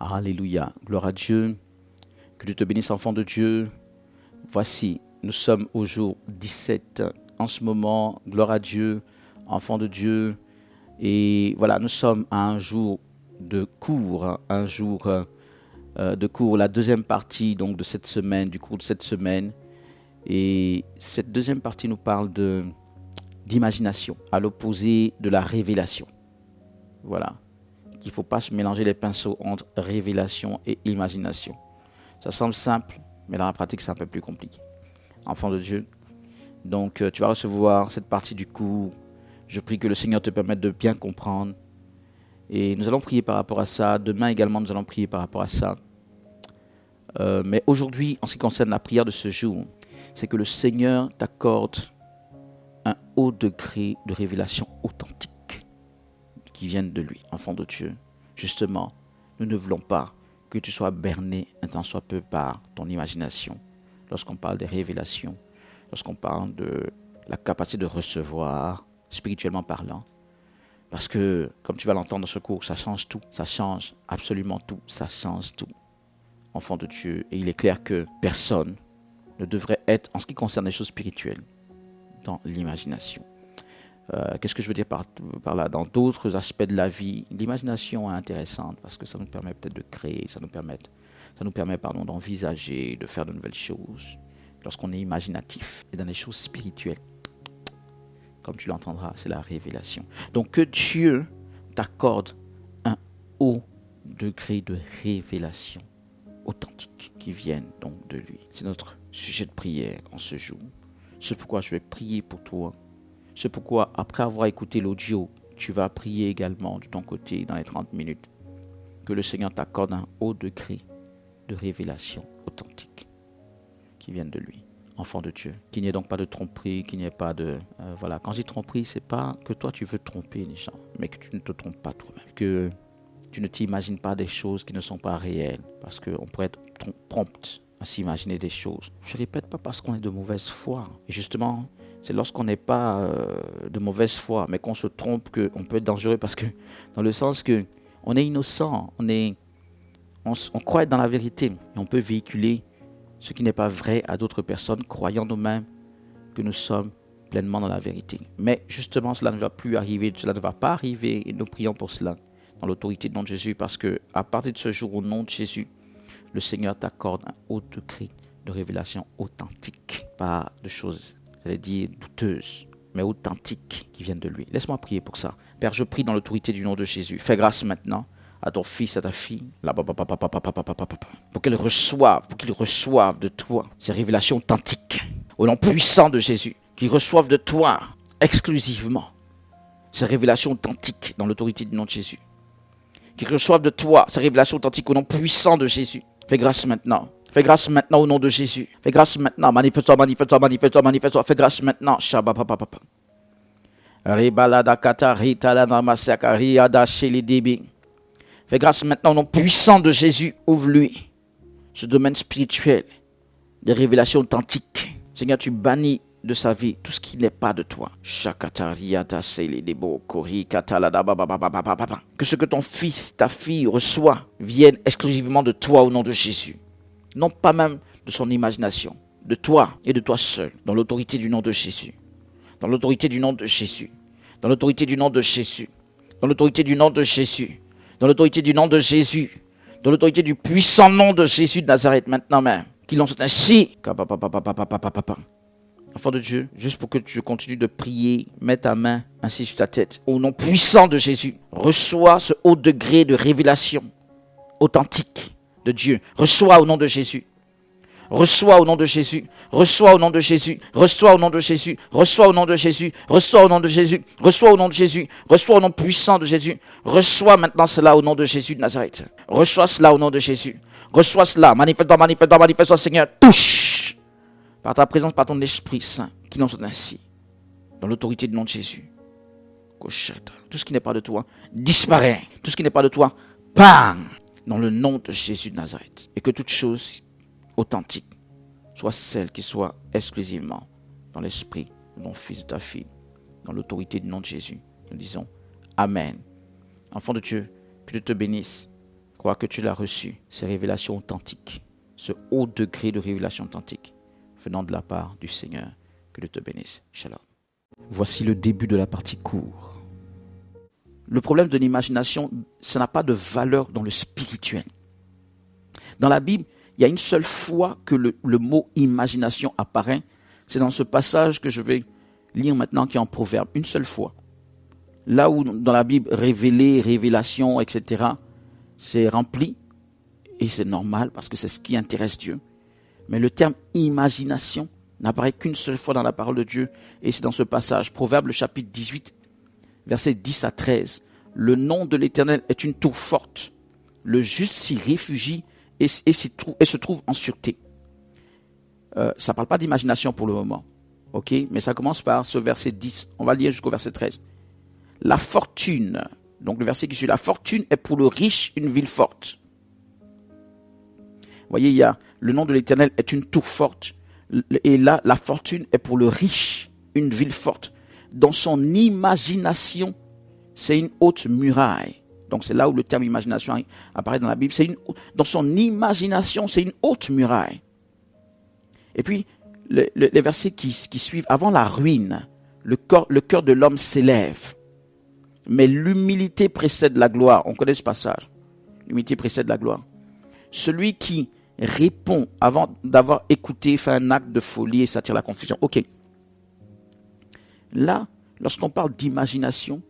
Alléluia. Gloire à Dieu. Que Dieu te bénisse, enfant de Dieu. Voici, nous sommes au jour 17. En ce moment, gloire à Dieu, enfant de Dieu. Et voilà, nous sommes à un jour de cours, de cours, la deuxième partie donc de cette semaine, du cours de cette semaine. Et cette deuxième partie nous parle d'imagination, à l'opposé de la révélation. Voilà. Qu'il ne faut pas se mélanger les pinceaux entre révélation et imagination. Ça semble simple, mais dans la pratique, c'est un peu plus compliqué. Enfant de Dieu, donc tu vas recevoir cette partie du cours. Je prie que le Seigneur te permette de bien comprendre. Et nous allons prier par rapport à ça. Demain également, nous allons prier par rapport à ça. Mais aujourd'hui, en ce qui concerne la prière de ce jour, c'est que le Seigneur t'accorde un haut degré de révélation authentique qui viennent de lui, enfant de Dieu. Justement, nous ne voulons pas que tu sois berné un tant soit peu par ton imagination. Lorsqu'on parle des révélations, lorsqu'on parle de la capacité de recevoir, spirituellement parlant. Parce que, comme tu vas l'entendre dans ce cours, ça change tout. Ça change absolument tout. Ça change tout. Enfant de Dieu. Et il est clair que personne ne devrait être, en ce qui concerne les choses spirituelles, dans l'imagination. Qu'est-ce que je veux dire par là? Dans d'autres aspects de la vie, l'imagination est intéressante parce que ça nous permet peut-être de créer, ça nous permet d'envisager, de faire de nouvelles choses lorsqu'on est imaginatif. Et dans les choses spirituelles, comme tu l'entendras, c'est la révélation. Donc que Dieu t'accorde un haut degré de révélation authentique qui vienne donc de lui. C'est notre sujet de prière en ce jour. C'est pourquoi je vais prier pour toi. C'est pourquoi, après avoir écouté l'audio, tu vas prier également de ton côté dans les 30 minutes. Que le Seigneur t'accorde un haut degré de révélation authentique qui vienne de lui. Enfant de Dieu. Qu'il n'y ait donc pas de tromperie, qu'il n'y ait pas de... voilà, quand je dis tromperie, c'est pas que toi tu veux tromper les gens, mais que tu ne te trompes pas toi-même. Que tu ne t'imagines pas des choses qui ne sont pas réelles. Parce qu'on pourrait être prompt à s'imaginer des choses. Je répète, pas parce qu'on est de mauvaise foi. Et justement, c'est lorsqu'on n'est pas de mauvaise foi, mais qu'on se trompe qu'on peut être dangereux parce que, dans le sens que on est innocent, on croit être dans la vérité et on peut véhiculer ce qui n'est pas vrai à d'autres personnes, croyant nous-mêmes que nous sommes pleinement dans la vérité. Mais justement, cela ne va plus arriver, cela ne va pas arriver et nous prions pour cela dans l'autorité du nom de Jésus parce que à partir de ce jour, au nom de Jésus, le Seigneur t'accorde un haut degré de révélation authentique, pas de choses, j'allais dire douteuses, mais authentiques qui viennent de lui. Laisse-moi prier pour ça. Père, je prie dans l'autorité du nom de Jésus. Fais grâce maintenant à ton fils, à ta fille, pour qu'ils reçoivent de toi ces révélations authentiques. Au nom puissant de Jésus, qu'ils reçoivent de toi exclusivement ces révélations authentiques dans l'autorité du nom de Jésus. Qu'ils reçoivent de toi ces révélations authentiques au nom puissant de Jésus. Fais grâce maintenant. Fais grâce maintenant au nom de Jésus. Fais grâce maintenant. Manifeste-toi, manifeste-toi, manifeste-toi, manifeste-toi. Fais grâce maintenant. Shabba-papa-papa. Ribalada-kata, ritala-namasaka, riada-sheli-dibi. Fais grâce maintenant au nom puissant de Jésus. Ouvre-lui ce domaine spirituel des révélations authentiques. Seigneur, tu bannis de sa vie tout ce qui n'est pas de toi. Que ce que ton fils, ta fille reçoit vienne exclusivement de toi au nom de Jésus. Non pas même de son imagination, de toi et de toi seul, dans l'autorité du nom de Jésus. Dans l'autorité du nom de Jésus. Dans l'autorité du nom de Jésus. Dans l'autorité du nom de Jésus. Dans l'autorité du nom de Jésus. Dans l'autorité du puissant nom de Jésus de Nazareth maintenant même. Qu'il en soit ainsi. Enfant de Dieu, juste pour que tu continues de prier, mets ta main ainsi sur ta tête. Au nom puissant de Jésus, reçois ce haut degré de révélation authentique de Dieu. Reçois au nom de Jésus. Reçois au nom de Jésus. Reçois au nom de Jésus. Reçois au nom de Jésus. Reçois au nom de Jésus. Reçois au nom de Jésus. Reçois au nom de Jésus. Reçois au nom puissant de Jésus. Reçois maintenant cela au nom de Jésus de Nazareth. Reçois cela au nom de Jésus. Reçois cela. Manifeste-toi, manifeste-toi, manifeste-toi, Seigneur. Touche par ta présence, par ton Esprit Saint, qu'il en soit ainsi. Dans l'autorité du nom de Jésus. Tout ce qui n'est pas de toi disparaît. Tout ce qui n'est pas de toi, bang, dans le nom de Jésus de Nazareth. Et que toute chose authentique soit celle qui soit exclusivement dans l'esprit de ton fils, de ta fille, dans l'autorité du nom de Jésus. Nous disons Amen. Enfant de Dieu, que Dieu te bénisse. crois que tu l'as reçu, ces révélations authentiques, ce haut degré de révélation authentique venant de la part du Seigneur. Que Dieu te bénisse. Shalom. Voici le début de la partie court. Le problème de l'imagination, ça n'a pas de valeur dans le spirituel. Dans la Bible, il y a une seule fois que le mot imagination apparaît. C'est dans ce passage que je vais lire maintenant qui est en Proverbe. Une seule fois. Là où dans la Bible, révéler, révélation, etc., c'est rempli. Et c'est normal parce que c'est ce qui intéresse Dieu. Mais le terme imagination n'apparaît qu'une seule fois dans la parole de Dieu. Et c'est dans ce passage, Proverbe le chapitre 18, versets 10 à 13. Le nom de l'Éternel est une tour forte. Le juste s'y réfugie et se trouve en sûreté. Ça ne parle pas d'imagination pour le moment. Ok, mais ça commence par ce verset 10. On va lire jusqu'au verset 13. La fortune, donc le verset qui suit, la fortune est pour le riche une ville forte. Vous voyez, il y a le nom de l'Éternel est une tour forte. Et là, la fortune est pour le riche une ville forte. Dans son imagination, c'est une haute muraille. Donc c'est là où le terme imagination apparaît dans la Bible. Dans son imagination, c'est une haute muraille. Et puis, les versets qui suivent, avant la ruine, le cœur de l'homme s'élève. Mais l'humilité précède la gloire. On connaît ce passage. L'humilité précède la gloire. Celui qui répond avant d'avoir écouté fait un acte de folie et s'attire la confusion. Ok. Là, lorsqu'on parle d'imagination,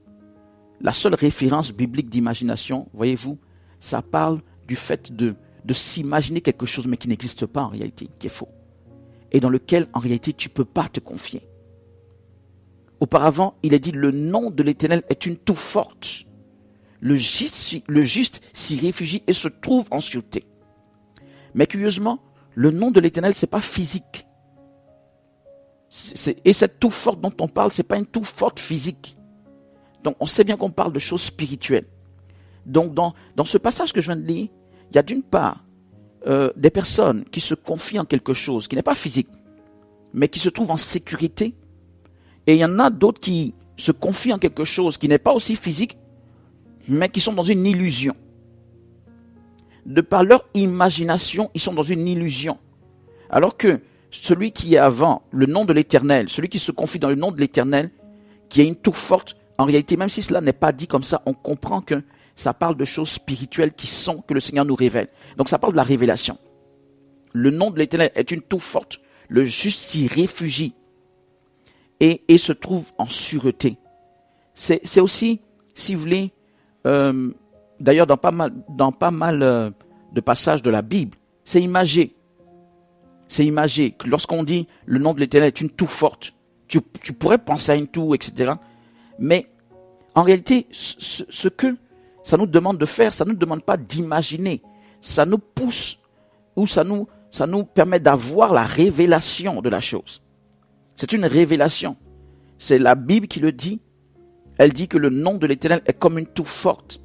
la seule référence biblique d'imagination, voyez-vous, ça parle du fait de s'imaginer quelque chose mais qui n'existe pas en réalité, qui est faux. Et dans lequel, en réalité, tu ne peux pas te confier. Auparavant, il est dit, le nom de l'Éternel est une tour forte. Le juste s'y réfugie et se trouve en sûreté. Mais curieusement, le nom de l'Éternel, ce n'est pas physique. Et cette tour forte dont on parle, ce n'est pas une tour forte physique. Donc, on sait bien qu'on parle de choses spirituelles. Donc, dans ce passage que je viens de lire, il y a d'une part des personnes qui se confient en quelque chose qui n'est pas physique, mais qui se trouvent en sécurité. Et il y en a d'autres qui se confient en quelque chose qui n'est pas aussi physique, mais qui sont dans une illusion. De par leur imagination, ils sont dans une illusion. Alors que celui qui est avant le nom de l'Éternel, celui qui se confie dans le nom de l'Éternel, qui a une tour forte, en réalité, même si cela n'est pas dit comme ça, on comprend que ça parle de choses spirituelles que le Seigneur nous révèle. Donc ça parle de la révélation. Le nom de l'Éternel est une tour forte. Le juste s'y réfugie et se trouve en sûreté. C'est aussi, si vous voulez, d'ailleurs dans pas mal de passages de la Bible, c'est imagé. C'est imagé. Lorsqu'on dit le nom de l'Éternel est une tour forte, tu pourrais penser à une tour, etc. Mais en réalité, ce que ça nous demande de faire, ça ne nous demande pas d'imaginer. Ça nous pousse ou ça nous permet d'avoir la révélation de la chose. C'est une révélation. C'est la Bible qui le dit. Elle dit que le nom de l'Éternel est comme une tour forte.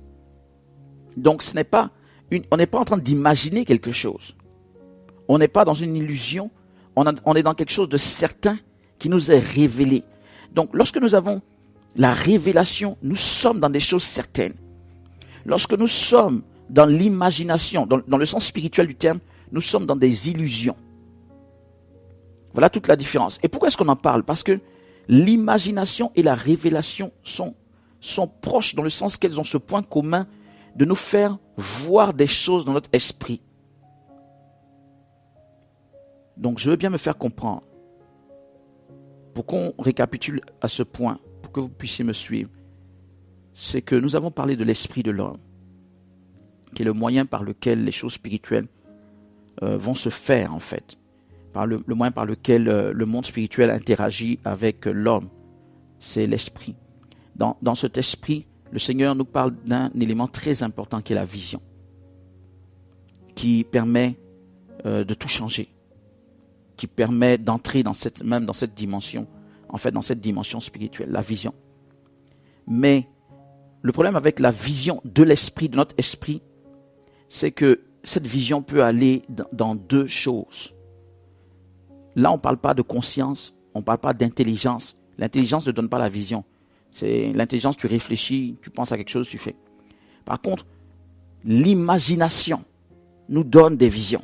Donc on n'est pas en train d'imaginer quelque chose. On n'est pas dans une illusion. On est dans quelque chose de certain qui nous est révélé. Donc lorsque nous avons la révélation, nous sommes dans des choses certaines. Lorsque nous sommes dans l'imagination, dans le sens spirituel du terme, nous sommes dans des illusions. Voilà toute la différence. Et pourquoi est-ce qu'on en parle? Parce que l'imagination et la révélation sont proches dans le sens qu'elles ont ce point commun de nous faire voir des choses dans notre esprit. Donc je veux bien me faire comprendre. Pour qu'on récapitule à ce point, pour que vous puissiez me suivre, c'est que nous avons parlé de l'esprit de l'homme, qui est le moyen par lequel les choses spirituelles vont se faire en fait, le moyen par lequel le monde spirituel interagit avec l'homme, c'est l'esprit. Dans cet esprit, le Seigneur nous parle d'un élément très important qui est la vision, qui permet de tout changer, qui permet d'entrer dans cette dimension, en fait dans cette dimension spirituelle, la vision. Mais le problème avec la vision de l'esprit, de notre esprit, c'est que cette vision peut aller dans deux choses. Là, on ne parle pas de conscience, on ne parle pas d'intelligence. L'intelligence ne donne pas la vision. C'est l'intelligence, tu réfléchis, tu penses à quelque chose, tu fais. Par contre, l'imagination nous donne des visions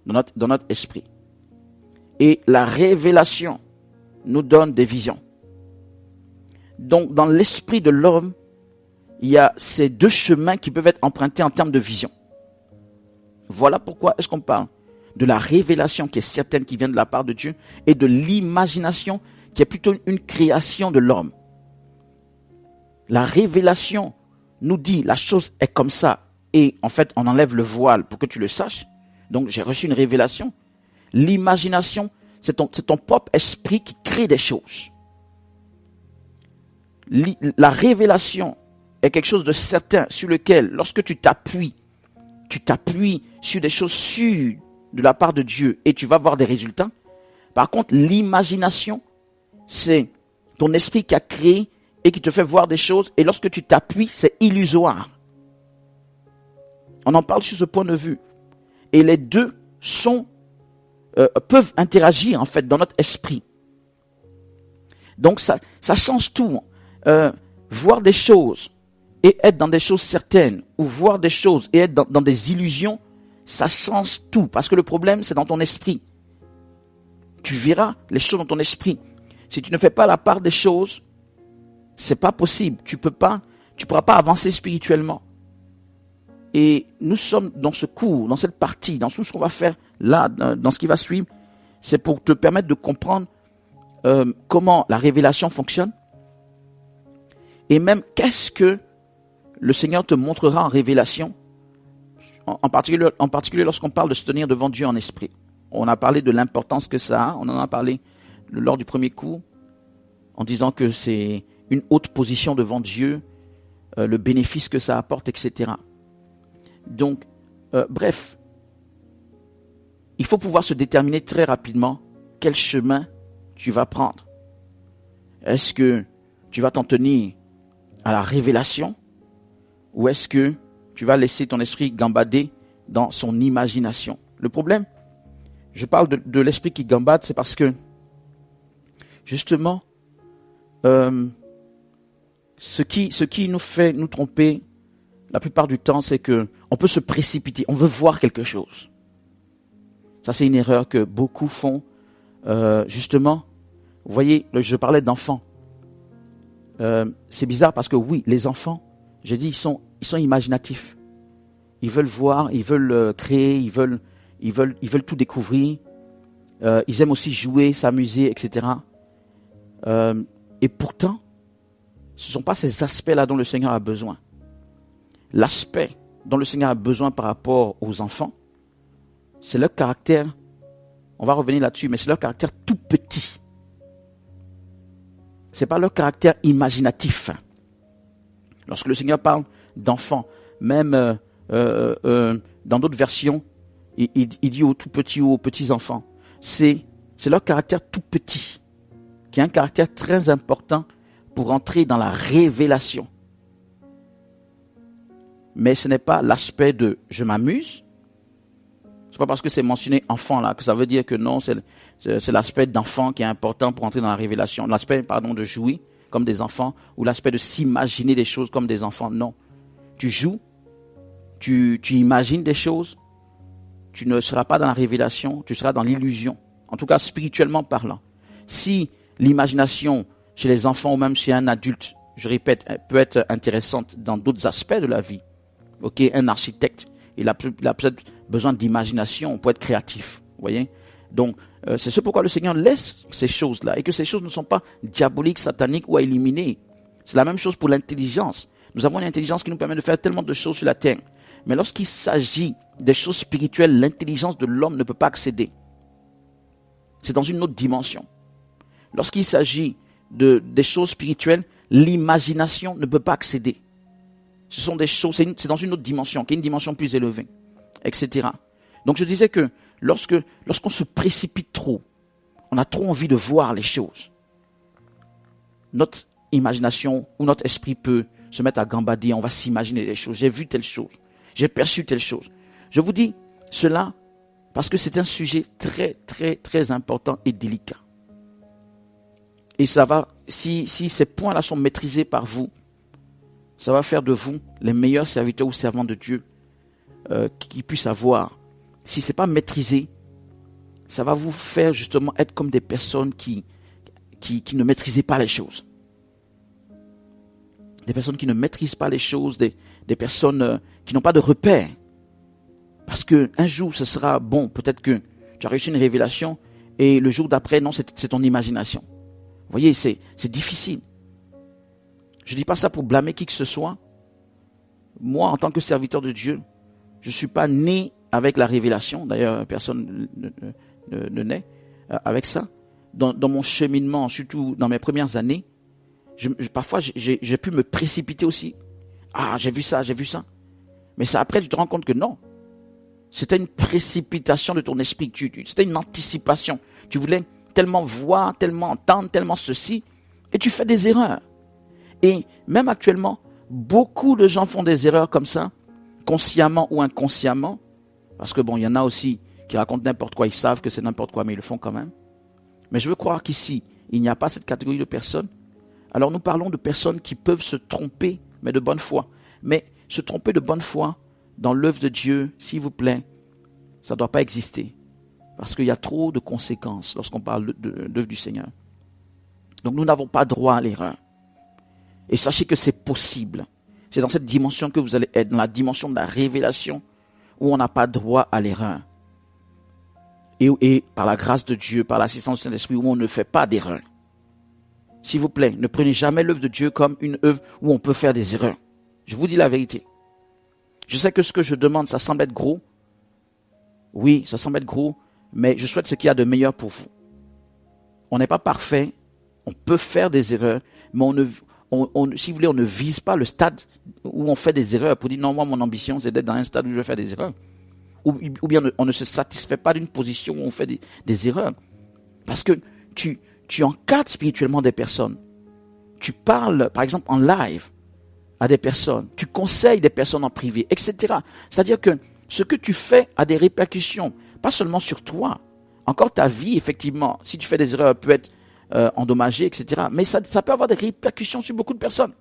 dans notre esprit. Et la révélation nous donne des visions. Donc, dans l'esprit de l'homme, il y a ces deux chemins qui peuvent être empruntés en termes de vision. Voilà pourquoi est-ce qu'on parle de la révélation qui est certaine, qui vient de la part de Dieu, et de l'imagination qui est plutôt une création de l'homme. La révélation nous dit la chose est comme ça, et en fait on enlève le voile pour que tu le saches. Donc j'ai reçu une révélation. L'imagination, c'est ton propre esprit qui crée des choses. La révélation est quelque chose de certain sur lequel, lorsque tu t'appuies sur des choses sûres de la part de Dieu et tu vas voir des résultats. Par contre, l'imagination, c'est ton esprit qui a créé et qui te fait voir des choses, et lorsque tu t'appuies, c'est illusoire. On en parle sur ce point de vue. Et les deux peuvent interagir en fait dans notre esprit. Donc ça change tout. Voir des choses et être dans des choses certaines, ou voir des choses et être dans des illusions, ça change tout. Parce que le problème, c'est dans ton esprit. Tu verras les choses dans ton esprit. Si tu ne fais pas la part des choses, c'est pas possible. Tu pourras pas avancer spirituellement. Et nous sommes dans ce cours, dans cette partie, dans tout ce qu'on va faire là, dans ce qui va suivre, c'est pour te permettre de comprendre comment la révélation fonctionne. Et même qu'est-ce que le Seigneur te montrera en révélation, en particulier lorsqu'on parle de se tenir devant Dieu en esprit. On a parlé de l'importance que ça a, on en a parlé lors du premier cours, en disant que c'est une haute position devant Dieu, le bénéfice que ça apporte, etc. Donc, bref, il faut pouvoir se déterminer très rapidement quel chemin tu vas prendre. Est-ce que tu vas t'en tenir à la révélation, ou est-ce que tu vas laisser ton esprit gambader dans son imagination? Le problème, je parle de l'esprit qui gambade, c'est parce que, justement, ce qui nous fait nous tromper la plupart du temps, c'est que on peut se précipiter, on veut voir quelque chose. Ça, c'est une erreur que beaucoup font. Justement, vous voyez, je parlais d'enfants. C'est bizarre parce que oui, les enfants, j'ai dit, ils sont imaginatifs. Ils veulent voir, ils veulent créer, ils veulent tout découvrir. Ils aiment aussi jouer, s'amuser, etc. Et pourtant, ce ne sont pas ces aspects-là dont le Seigneur a besoin. L'aspect dont le Seigneur a besoin par rapport aux enfants, c'est leur caractère, on va revenir là-dessus, mais c'est leur caractère tout petit. Ce n'est pas leur caractère imaginatif. Lorsque le Seigneur parle d'enfants, même dans d'autres versions, il dit aux tout petits ou aux petits enfants, c'est leur caractère tout petit, qui est un caractère très important pour entrer dans la révélation. Mais ce n'est pas l'aspect de « je m'amuse ». Ce n'est pas parce que c'est mentionné « enfant » là que ça veut dire que non, c'est l'aspect d'enfant qui est important pour entrer dans la révélation. L'aspect, de jouer comme des enfants, ou l'aspect de s'imaginer des choses comme des enfants. Non. Tu joues, tu imagines des choses, tu ne seras pas dans la révélation, tu seras dans l'illusion. En tout cas, spirituellement parlant. Si l'imagination chez les enfants ou même chez un adulte, je répète, peut être intéressante dans d'autres aspects de la vie. Ok, un architecte, il a peut-être besoin d'imagination pour être créatif. Vous voyez? Donc, c'est ce pourquoi le Seigneur laisse ces choses-là, et que ces choses ne sont pas diaboliques, sataniques ou à éliminer. C'est la même chose pour l'intelligence. Nous avons une intelligence qui nous permet de faire tellement de choses sur la terre. Mais lorsqu'il s'agit des choses spirituelles, l'intelligence de l'homme ne peut pas accéder. C'est dans une autre dimension. Lorsqu'il s'agit des choses spirituelles, l'imagination ne peut pas accéder. Ce sont des choses, c'est dans une autre dimension, qui est une dimension plus élevée, etc. Donc je disais que lorsqu'on se précipite trop, on a trop envie de voir les choses. Notre imagination ou notre esprit peut se mettre à gambader, on va s'imaginer des choses. J'ai vu telle chose, j'ai perçu telle chose. Je vous dis cela parce que c'est un sujet très, très, très important et délicat. Et ça va, si ces points-là sont maîtrisés par vous, ça va faire de vous les meilleurs serviteurs ou servants de Dieu qu'il puisse avoir, si ce n'est pas maîtrisé, ça va vous faire justement être comme des personnes qui ne maîtrisaient pas les choses. Des personnes qui ne maîtrisent pas les choses, des personnes qui n'ont pas de repères. Parce qu'un jour, ce sera bon, peut-être que tu as reçu une révélation et le jour d'après, non, c'est ton imagination. Vous voyez, c'est difficile. Je ne dis pas ça pour blâmer qui que ce soit. Moi, en tant que serviteur de Dieu, je ne suis pas né avec la révélation. D'ailleurs, personne ne naît avec ça. Dans mon cheminement, surtout dans mes premières années, parfois, j'ai pu me précipiter aussi. Ah, j'ai vu ça. Mais ça, après, tu te rends compte que non. C'était une précipitation de ton esprit. C'était une anticipation. Tu voulais tellement voir, tellement entendre, tellement ceci. Et tu fais des erreurs. Et même actuellement, beaucoup de gens font des erreurs comme ça, consciemment ou inconsciemment. Parce que bon, il y en a aussi qui racontent n'importe quoi. Ils savent que c'est n'importe quoi, mais ils le font quand même. Mais je veux croire qu'ici, il n'y a pas cette catégorie de personnes. Alors nous parlons de personnes qui peuvent se tromper, mais de bonne foi. Mais se tromper de bonne foi dans l'œuvre de Dieu, s'il vous plaît, ça ne doit pas exister. Parce qu'il y a trop de conséquences lorsqu'on parle de l'œuvre du Seigneur. Donc nous n'avons pas droit à l'erreur. Et sachez que c'est possible. C'est dans cette dimension que vous allez être, dans la dimension de la révélation, où on n'a pas droit à l'erreur. Et par la grâce de Dieu, par l'assistance du Saint-Esprit, où on ne fait pas d'erreur. S'il vous plaît, ne prenez jamais l'œuvre de Dieu comme une œuvre où on peut faire des erreurs. Je vous dis la vérité. Je sais que ce que je demande, ça semble être gros. Oui, ça semble être gros, mais je souhaite ce qu'il y a de meilleur pour vous. On n'est pas parfait, on peut faire des erreurs, mais si vous voulez, on ne vise pas le stade où on fait des erreurs pour dire non, moi mon ambition c'est d'être dans un stade où je vais faire des erreurs. Ou bien on ne se satisfait pas d'une position où on fait des erreurs. Parce que tu encadres spirituellement des personnes. Tu parles, par exemple, en live à des personnes. Tu conseilles des personnes en privé, etc. C'est-à-dire que ce que tu fais a des répercussions, pas seulement sur toi. Encore ta vie, effectivement, si tu fais des erreurs, peut être endommagée, etc. Mais ça peut avoir des répercussions sur beaucoup de personnes.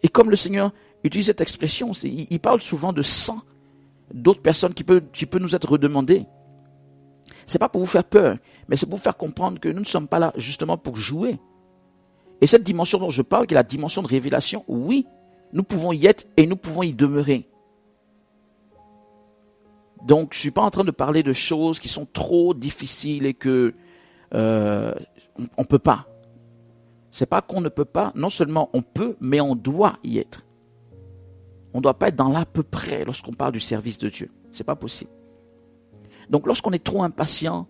Et comme le Seigneur utilise cette expression, il parle souvent de sang d'autres personnes qui peut nous être redemandées. C'est pas pour vous faire peur, mais c'est pour vous faire comprendre que nous ne sommes pas là justement pour jouer. Et cette dimension dont je parle, qui est la dimension de révélation, oui, nous pouvons y être et nous pouvons y demeurer. Donc, je ne suis pas en train de parler de choses qui sont trop difficiles et que on ne peut pas. C'est pas qu'on ne peut pas, non seulement on peut, mais on doit y être. On ne doit pas être dans l'à peu près lorsqu'on parle du service de Dieu. C'est pas possible. Donc, lorsqu'on est trop impatient,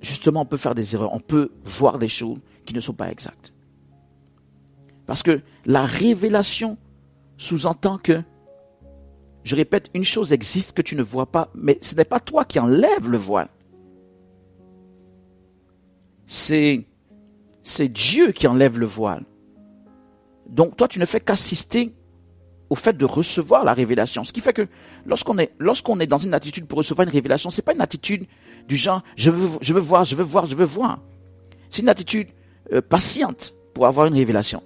justement, on peut faire des erreurs. On peut voir des choses qui ne sont pas exactes. Parce que la révélation sous-entend que, je répète, une chose existe que tu ne vois pas, mais ce n'est pas toi qui enlèves le voile. C'est Dieu qui enlève le voile. Donc toi, tu ne fais qu'assister au fait de recevoir la révélation. Ce qui fait que lorsqu'on est dans une attitude pour recevoir une révélation, ce n'est pas une attitude du genre je veux voir. C'est une attitude patiente pour avoir une révélation.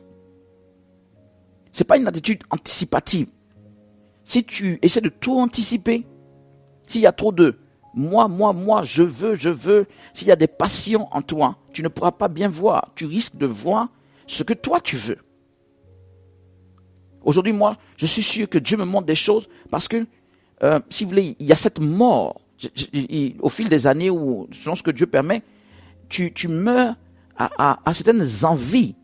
Ce n'est pas une attitude anticipative. Si tu essaies de tout anticiper, s'il y a trop de moi, je veux, s'il y a des passions en toi, tu ne pourras pas bien voir. Tu risques de voir ce que toi tu veux. Aujourd'hui, moi, je suis sûr que Dieu me montre des choses parce que, si vous voulez, il y a cette mort. Au fil des années, ou selon ce que Dieu permet, tu meurs à certaines envies.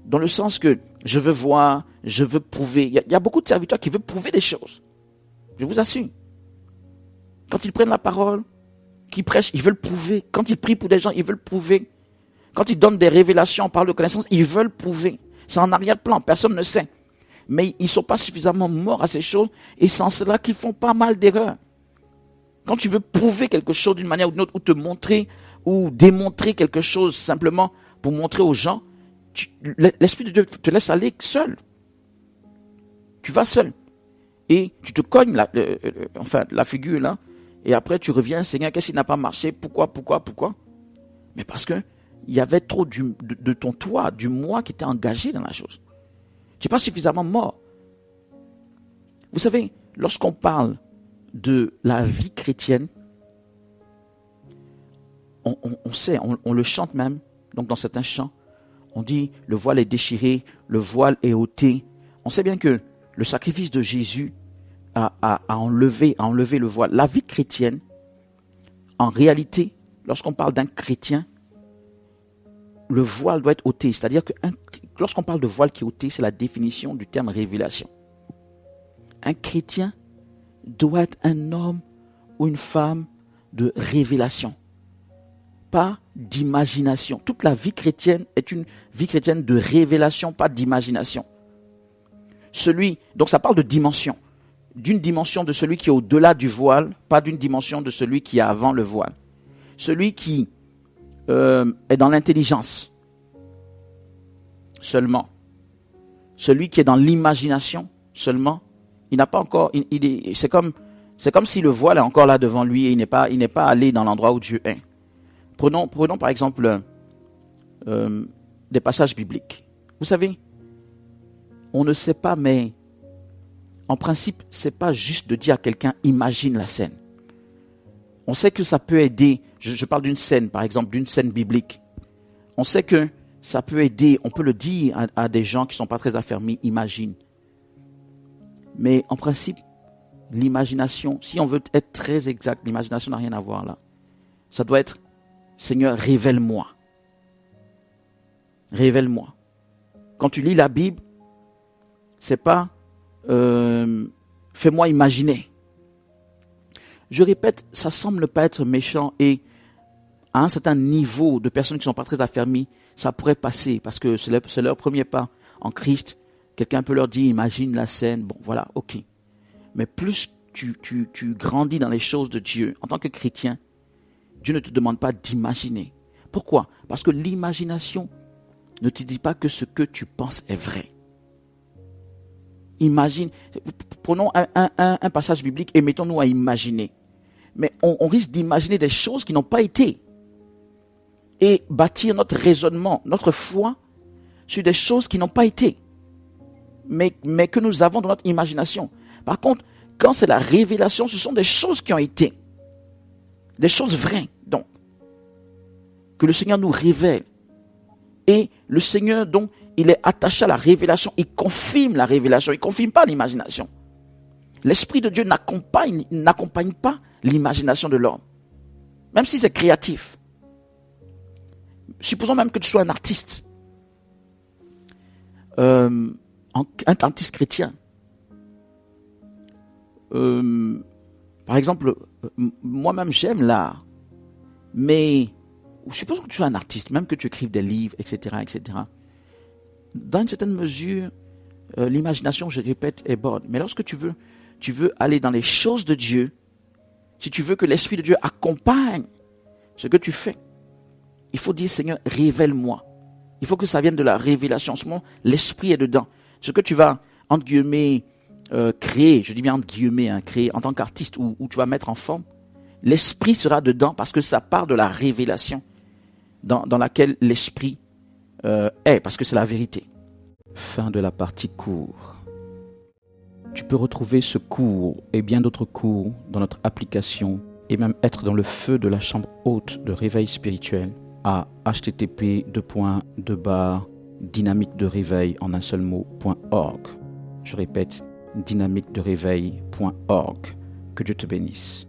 Dans le sens que je veux voir, je veux prouver. Il y a beaucoup de serviteurs qui veulent prouver des choses. Je vous assure. Quand ils prennent la parole, qu'ils prêchent, ils veulent prouver. Quand ils prient pour des gens, ils veulent prouver. Quand ils donnent des révélations, on parle de connaissances, ils veulent prouver. C'est en arrière-plan, personne ne sait. Mais ils ne sont pas suffisamment morts à ces choses et c'est en cela qu'ils font pas mal d'erreurs. Quand tu veux prouver quelque chose d'une manière ou d'une autre, ou te montrer, ou démontrer quelque chose simplement pour montrer aux gens, l'Esprit de Dieu te laisse aller seul. Tu vas seul. Et tu te cognes la figure là. Et après tu reviens, Seigneur, qu'est-ce qui n'a pas marché? Pourquoi? Mais parce que il y avait trop de ton toi, du moi qui était engagé dans la chose. Tu n'es pas suffisamment mort. Vous savez, lorsqu'on parle de la vie chrétienne, on sait, on le chante même, donc dans certains chants, on dit le voile est déchiré, le voile est ôté. On sait bien que le sacrifice de Jésus a enlevé le voile. La vie chrétienne, en réalité, lorsqu'on parle d'un chrétien, le voile doit être ôté. C'est-à-dire que lorsqu'on parle de voile qui est ôté, c'est la définition du terme révélation. Un chrétien doit être un homme ou une femme de révélation, pas d'imagination. Toute la vie chrétienne est une vie chrétienne de révélation, pas d'imagination. Donc ça parle de dimension. D'une dimension de celui qui est au-delà du voile, pas d'une dimension de celui qui est avant le voile. Celui qui est dans l'intelligence seulement. Celui qui est dans l'imagination seulement. Il n'a pas encore. C'est comme si le voile est encore là devant lui et il n'est pas allé dans l'endroit où Dieu est. Prenons par exemple des passages bibliques. Vous savez, on ne sait pas, mais en principe, c'est pas juste de dire à quelqu'un imagine la scène. On sait que ça peut aider. Je parle d'une scène, par exemple, d'une scène biblique. On sait que ça peut aider. On peut le dire à des gens qui sont pas très affermis. Imagine. Mais en principe, l'imagination, si on veut être très exact, l'imagination n'a rien à voir là. Ça doit être Seigneur, révèle-moi. Révèle-moi. Quand tu lis la Bible, c'est pas fais-moi imaginer. Je répète, ça semble pas être méchant et à un certain niveau de personnes qui ne sont pas très affermies, ça pourrait passer parce que c'est leur premier pas en Christ. Quelqu'un peut leur dire imagine la scène. Bon, voilà, ok. Mais plus tu grandis dans les choses de Dieu, en tant que chrétien, Dieu ne te demande pas d'imaginer. Pourquoi? Parce que l'imagination ne te dit pas que ce que tu penses est vrai. Imagine, prenons un passage biblique et mettons-nous à imaginer. Mais on risque d'imaginer des choses qui n'ont pas été. Et bâtir notre raisonnement, notre foi sur des choses qui n'ont pas été. Mais que nous avons dans notre imagination. Par contre, quand c'est la révélation, ce sont des choses qui ont été. Des choses vraies, donc. Que le Seigneur nous révèle. Et le Seigneur, donc, il est attaché à la révélation. Il confirme la révélation. Il ne confirme pas l'imagination. L'Esprit de Dieu n'accompagne pas l'imagination de l'homme. Même si c'est créatif. Supposons même que tu sois un artiste. Un artiste chrétien. Par exemple, moi-même j'aime l'art. Mais supposons que tu sois un artiste, même que tu écrives des livres, etc., etc. Dans une certaine mesure, l'imagination, je répète, est bonne. Mais lorsque tu veux aller dans les choses de Dieu, si tu veux que l'Esprit de Dieu accompagne ce que tu fais, il faut dire, Seigneur, révèle-moi. Il faut que ça vienne de la révélation. En ce moment, l'Esprit est dedans. Ce que tu vas, entre guillemets, créer, je dis bien entre guillemets, créer en tant qu'artiste ou tu vas mettre en forme, l'Esprit sera dedans parce que ça part de la révélation dans laquelle l'Esprit est, parce que c'est la vérité. Fin de la partie cours. Tu peux retrouver ce cours et bien d'autres cours dans notre application et même être dans le feu de la chambre haute de réveil spirituel à http://dynamique-de-réveil en un seul mot.org. Je répète, dynamique-de-réveil.org. Que Dieu te bénisse.